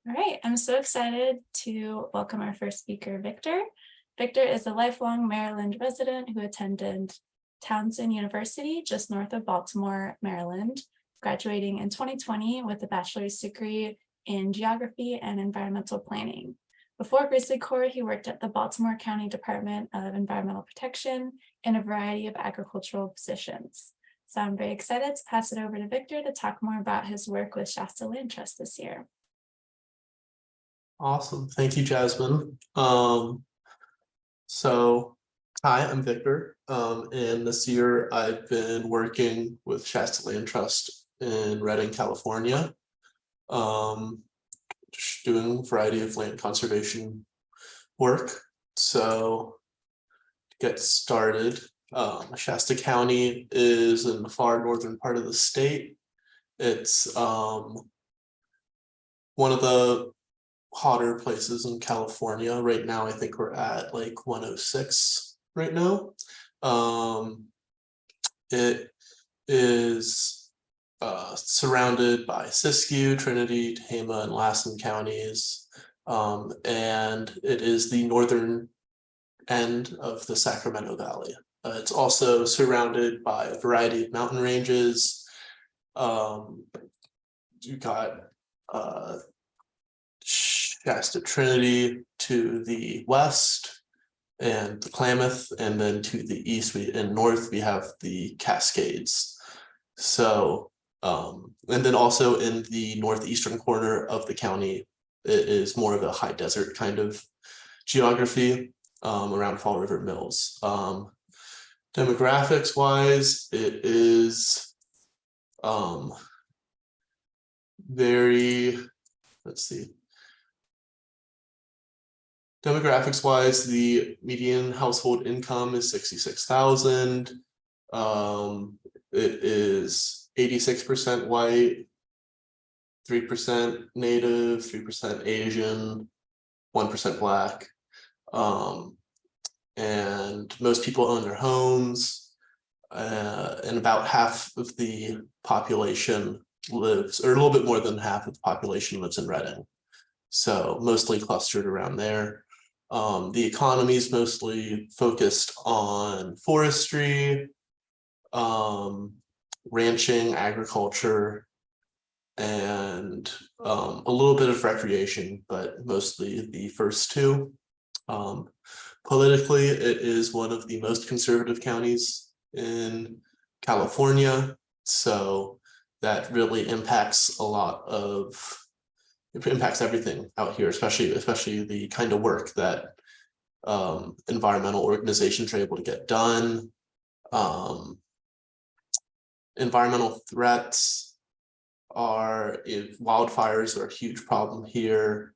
All right, I'm so excited to welcome our first speaker, Victor. Victor is a lifelong Maryland resident who attended Townsend University just north of Baltimore, Maryland, graduating in 2020 with a bachelor's degree in geography and environmental planning. Before GrizzlyCorps, he worked at the Baltimore County Department of Environmental Protection in a variety of agricultural positions. So I'm very excited to pass it over to Victor to talk more about his work with Shasta Land Trust this year. Awesome. Thank you, Jasmine. So hi, I'm Victor. And this year I've been working with Shasta Land Trust in Redding, California. Just doing a variety of land conservation work. So to get started, Shasta County is in the far northern part of the state. It's one of the hotter places in California right now. I think we're at like 106 right now. It is surrounded by Siskiyou, Trinity, Tehama, and Lassen counties, and it is the northern end of the Sacramento Valley. It's also surrounded by a variety of mountain ranges. You got Shasta Trinity to the west and the Klamath, and then to the east and north we have the Cascades. So and then also in the northeastern corner of the county, it is more of a high desert kind of geography around Fall River Mills. Demographics wise, it is very, let's see. Demographics wise, the median household income is 66,000. It is 86% white, 3% native, 3% Asian, 1% black. And most people own their homes, and about half of the population lives, or a little bit more than half of the population lives in Redding. So mostly clustered around there. The economy is mostly focused on forestry, ranching, agriculture, and a little bit of recreation, but mostly the first two. Politically, it is one of the most conservative counties in California, so that really impacts it impacts everything out here, especially the kind of work that environmental organizations are able to get done. Environmental threats wildfires are a huge problem here.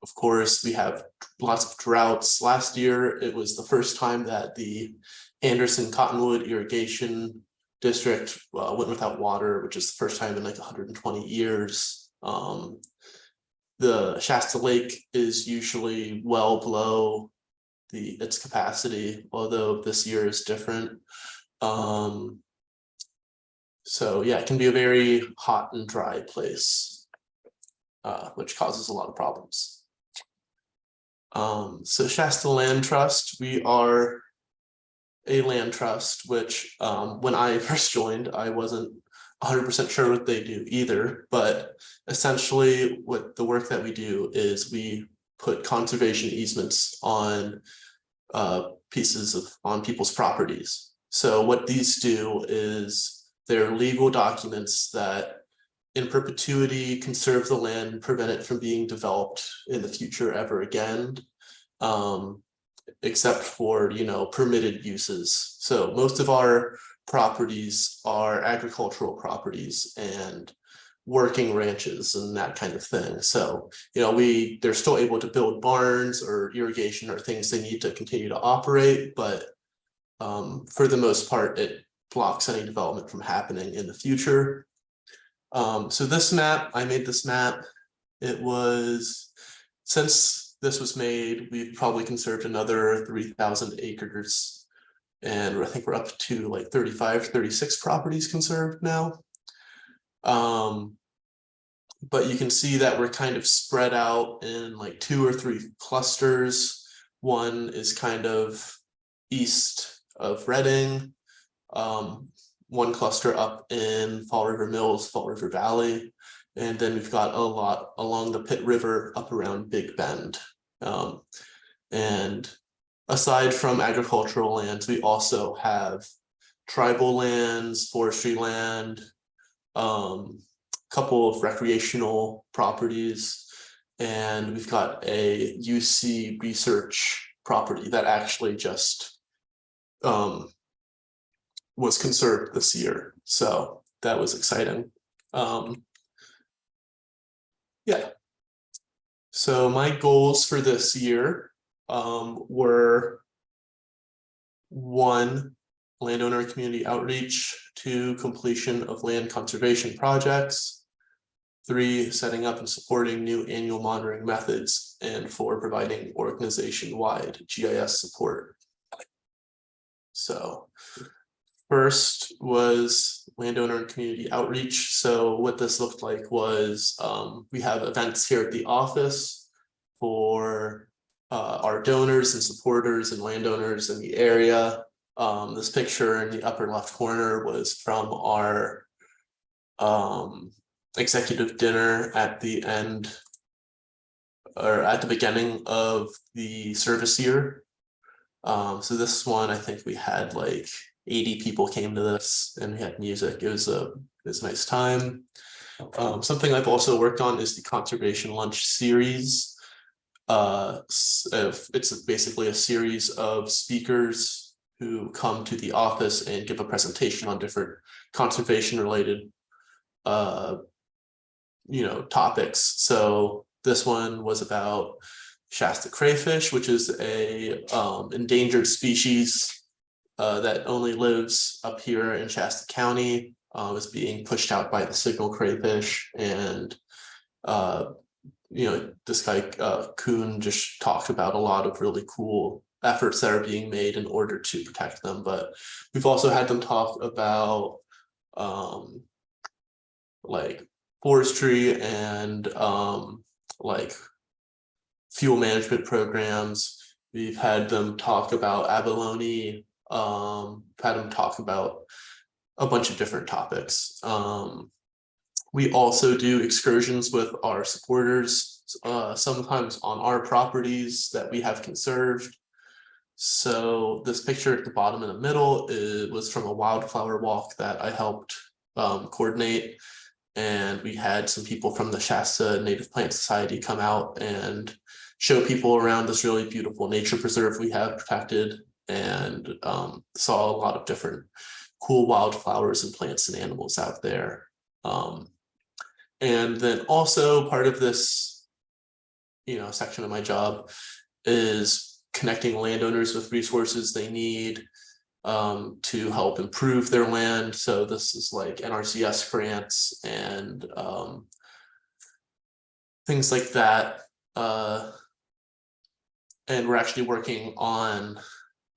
Of course, we have lots of droughts. Last year, it was the first time that the Anderson Cottonwood Irrigation District went without water, which is the first time in like 120 years. The Shasta Lake is usually well below its capacity, although this year is different. So yeah, it can be a very hot and dry place, which causes a lot of problems. So Shasta Land Trust, we are a land trust, which when I first joined, I wasn't 100% sure what they do either, but essentially what the work that we do is we put conservation easements on on people's properties. So what these do is they're legal documents that in perpetuity conserve the land and prevent it from being developed in the future ever again, except for, permitted uses. So most of our properties are agricultural properties and working ranches and that kind of thing. So, they're still able to build barns or irrigation or things they need to continue to operate, but for the most part, it blocks any development from happening in the future. So this map, I made this map. It was, since this was made, we've probably conserved another 3,000 acres. And I think we're up to like 35, 36 properties conserved now. but you can see that we're kind of spread out in like 2 or 3 clusters. One is kind of east of Reading, one cluster up in Fall River Mills, Fall River Valley, and then we've got a lot along the Pitt River up around Big Bend. And aside from agricultural lands, we also have tribal lands, forestry land, couple of recreational properties, and we've got a UC research property that actually just was conserved this year. So that was exciting. Yeah. So my goals for this year were 1, landowner and community outreach, 2, completion of land conservation projects, 3, setting up and supporting new annual monitoring methods, and 4, providing organization-wide GIS support. So first was landowner and community outreach. So what this looked like was we have events here at the office for our donors and supporters and landowners in the area. This picture in the upper left corner was from our executive dinner at the end or at the beginning of the service year. So this one, I think we had like 80 people came to this, and we had music. It was a nice time. Something I've also worked on is the conservation lunch series. It's basically a series of speakers who come to the office and give a presentation on different conservation related topics. So this one was about Shasta crayfish, which is a endangered species that only lives up here in Shasta County, is being pushed out by the signal crayfish. And this guy Kuhn just talked about a lot of really cool efforts that are being made in order to protect them. But we've also had them talk about like forestry and like fuel management programs. We've had them talk about abalone, had them talk about a bunch of different topics. We also do excursions with our supporters, sometimes on our properties that we have conserved. So this picture at the bottom in the middle was from a wildflower walk that I helped coordinate. And we had some people from the Shasta Native Plant Society come out and show people around this really beautiful nature preserve we have protected, and saw a lot of different cool wildflowers and plants and animals out there. And then also part of this, section of my job is connecting landowners with resources they need to help improve their land. So this is like NRCS grants and things like that. And we're actually working on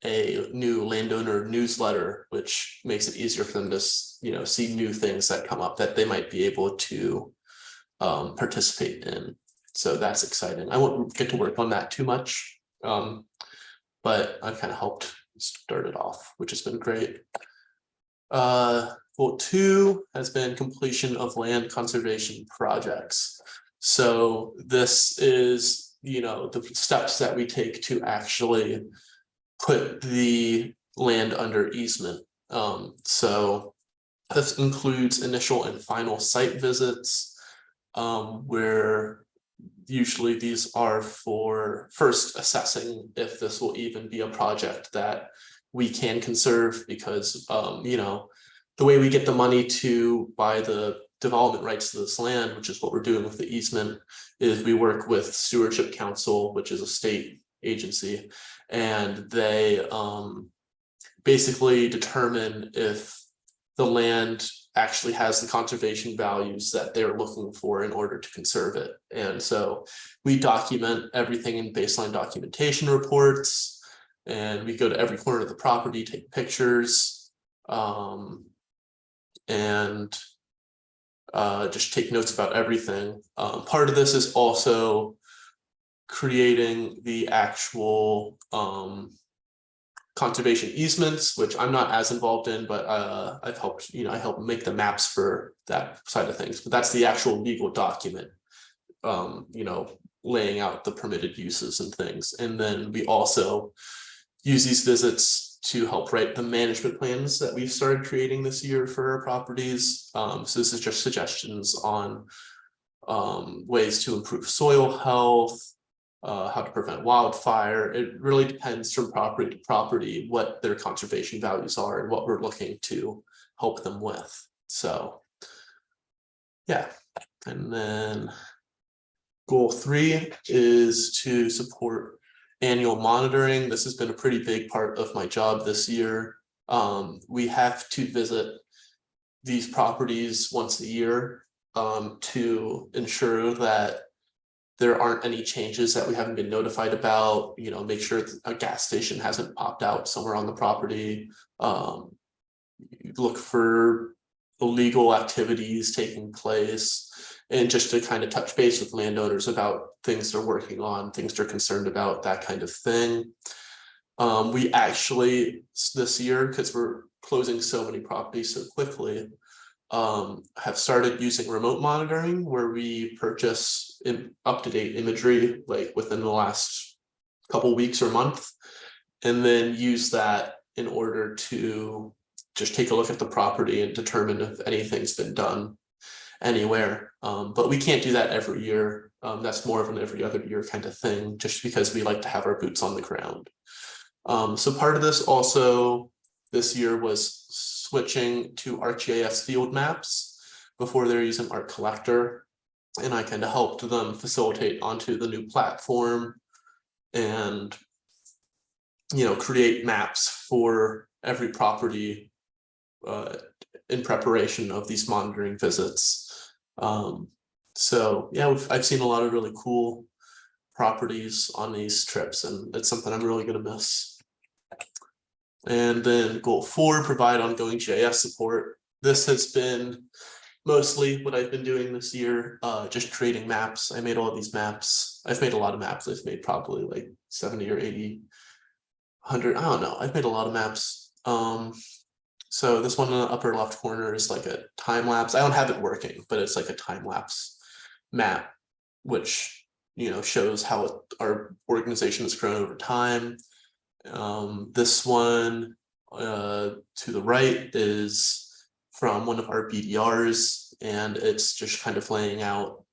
a new landowner newsletter, which makes it easier for them to see new things that come up that they might be able to participate in. So that's exciting. I won't get to work on that too much, but I've kind of helped start it off, which has been great. Goal 2 has been completion of land conservation projects. So this is the steps that we take to actually put the land under easement. So this includes initial and final site visits, where usually these are for first assessing if this will even be a project that we can conserve, because the way we get the money to buy the development rights to this land, which is what we're doing with the easement, is we work with Stewardship Council, which is a state agency, and they basically determine if the land actually has the conservation values that they're looking for in order to conserve it. And so we document everything in baseline documentation reports, and we go to every corner of the property, take pictures, and just take notes about everything. Part of this is also creating the actual conservation easements, which I'm not as involved in, but I've helped, I help make the maps for that side of things. But that's the actual legal document, laying out the permitted uses and things. And then we also use these visits to help write the management plans that we've started creating this year for our properties. So this is just suggestions on ways to improve soil health, how to prevent wildfire. It really depends from property to property what their conservation values are and what we're looking to help them with. So yeah, and then goal 3 is to support annual monitoring. This has been a pretty big part of my job this year. We have to visit these properties once a year to ensure that there aren't any changes that we haven't been notified about, make sure a gas station hasn't popped out somewhere on the property, look for illegal activities taking place, and just to kind of touch base with landowners about things they're working on, things they're concerned about, that kind of thing. We actually, this year, because we're closing so many properties so quickly, have started using remote monitoring, where we purchase up-to-date imagery like within the last couple weeks or month, and then use that in order to just take a look at the property and determine if anything's been done anywhere. But we can't do that every year. That's more of an every other year kind of thing, just because we like to have our boots on the ground. So part of this also this year was switching to ArcGIS field maps. Before they're using ArcCollector, and I kind of helped them facilitate onto the new platform and create maps for every property in preparation of these monitoring visits. So yeah, I've seen a lot of really cool properties on these trips, and it's something I'm really going to miss. And then goal 4, provide ongoing GIS support. This has been mostly what I've been doing this year, just creating maps. I made all of these maps. I've made a lot of maps. I've made probably like 70 or 80, 100, I don't know. I've made a lot of maps. So this one in the upper left corner is like a time lapse. I don't have it working, but it's like a time lapse map, which shows how our organization has grown over time. This one to the right is from one of our BDRs, and it's just kind of laying out.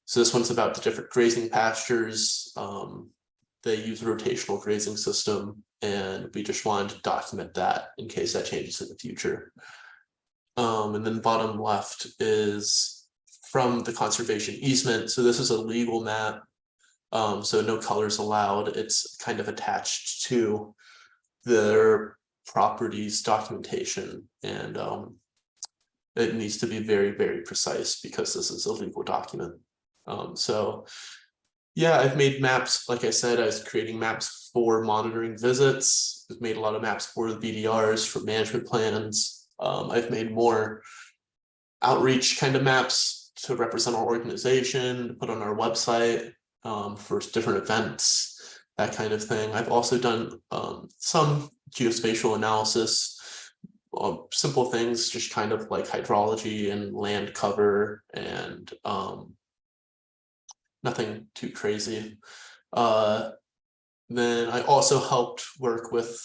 So this one's about the different grazing pastures. They use a rotational grazing system, and we just wanted to document that in case that changes in the future. And then bottom left is from the conservation easement. So this is a legal map. So no colors allowed. It's kind of attached to their properties documentation, and it needs to be very, very precise because this is a legal document. So yeah, I've made maps. Like I said, I was creating maps for monitoring visits. I've made a lot of maps for the BDRs, for management plans. I've made more outreach kind of maps to represent our organization, to put on our website for different events, that kind of thing. I've also done some geospatial analysis, simple things, just kind of like hydrology and land cover, and nothing too crazy. Then I also helped work with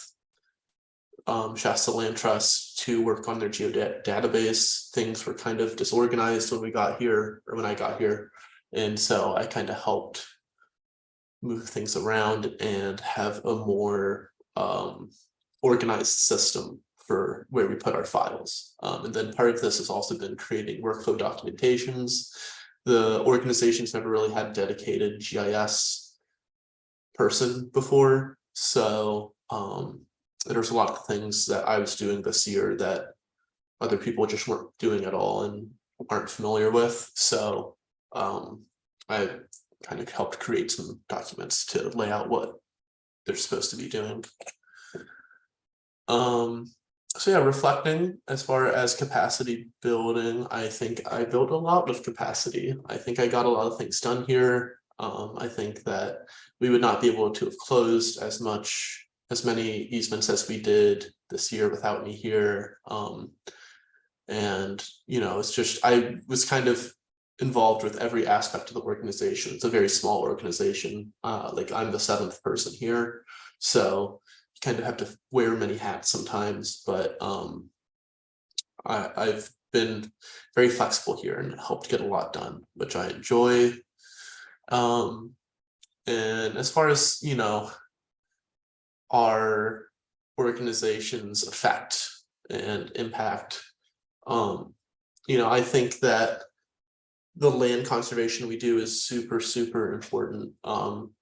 Shasta Land Trust to work on their database. Things were kind of disorganized when we got here, or when I got here. And so I kind of helped move things around and have a more organized system for where we put our files. And then part of this has also been creating workflow documentations. The organization's never really had a dedicated GIS person before. So there's a lot of things that I was doing this year that other people just weren't doing at all and aren't familiar with. So I kind of helped create some documents to lay out what they're supposed to be doing. So yeah, reflecting as far as capacity building, I think I built a lot of capacity. I think I got a lot of things done here. I think that we would not be able to have closed as many easements as we did this year without me here. And it's just I was kind of involved with every aspect of the organization. It's a very small organization. Like I'm the 7th person here, so you kind of have to wear many hats sometimes. But I've been very flexible here and helped get a lot done, which I enjoy. And as far as our organization's effect and impact, I think that the land conservation we do is super, super important.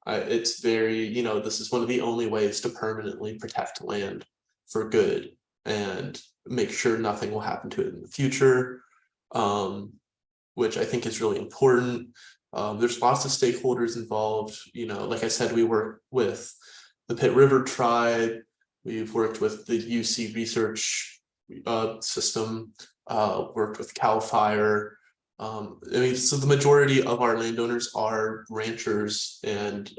It's very, this is one of the only ways to permanently protect land for good and make sure nothing will happen to it in the future, which I think is really important. There's lots of stakeholders involved. Like I said, we work with the Pitt River Tribe. We've worked with the UC research system, worked with CAL FIRE. So the majority of our landowners are ranchers and,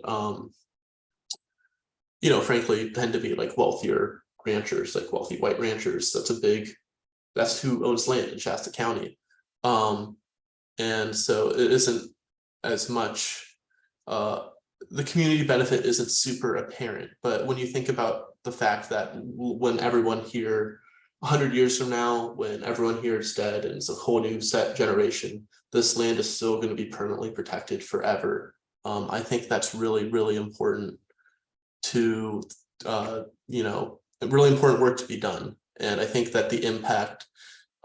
frankly, tend to be like wealthier ranchers, like wealthy white ranchers. That's who owns land in Shasta County. And so it isn't as much, the community benefit isn't super apparent. But when you think about the fact that when everyone here 100 years from now, when everyone here is dead and it's a whole new generation, this land is still going to be permanently protected forever. I think that's really, really important to, really important work to be done. And I think that the impact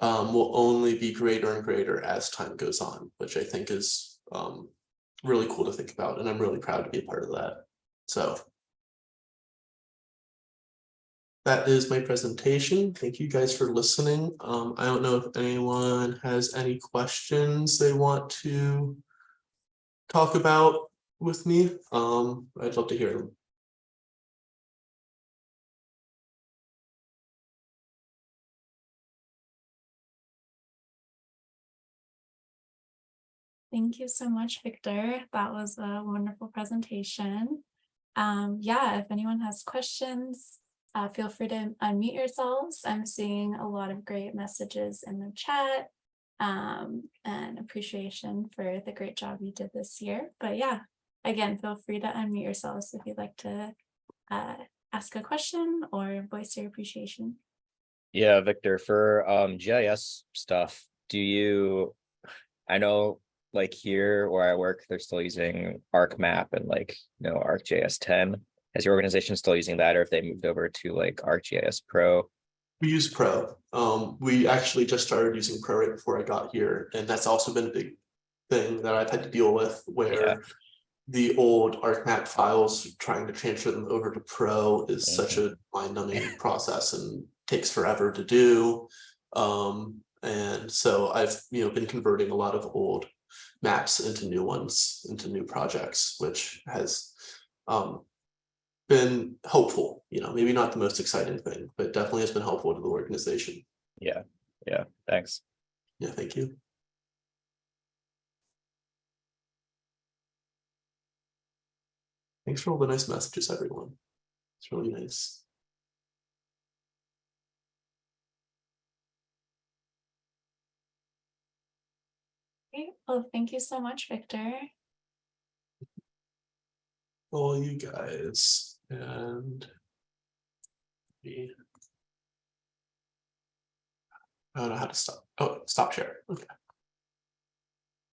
will only be greater and greater as time goes on, which I think is really cool to think about. And I'm really proud to be a part of that. So that is my presentation. Thank you guys for listening. I don't know if anyone has any questions they want to talk about with me. I'd love to hear them. Thank you so much, Victor. That was a wonderful presentation. Yeah, if anyone has questions, feel free to unmute yourselves. I'm seeing a lot of great messages in the chat and appreciation for the great job you did this year. But yeah, again, feel free to unmute yourselves if you'd like to ask a question or voice your appreciation. Yeah, Victor, for GIS stuff, I know like here where I work, they're still using ArcMap and ArcGIS 10. Is your organization still using that, or if they moved over to like ArcGIS Pro? We use Pro. We actually just started using Pro right before I got here, and that's also been a big thing that I've had to deal with, where the old ArcMap files, trying to transfer them over to Pro is such a mind-numbing process and takes forever to do. And so I've been converting a lot of old maps into new ones, into new projects, which has been helpful. Maybe not the most exciting thing, but definitely has been helpful to the organization. Yeah, thanks. Yeah, thank you. Thanks for all the nice messages, everyone. It's really nice. Okay, well, thank you so much, Victor. All you guys, and I don't know how to stop. Oh, stop share. Okay.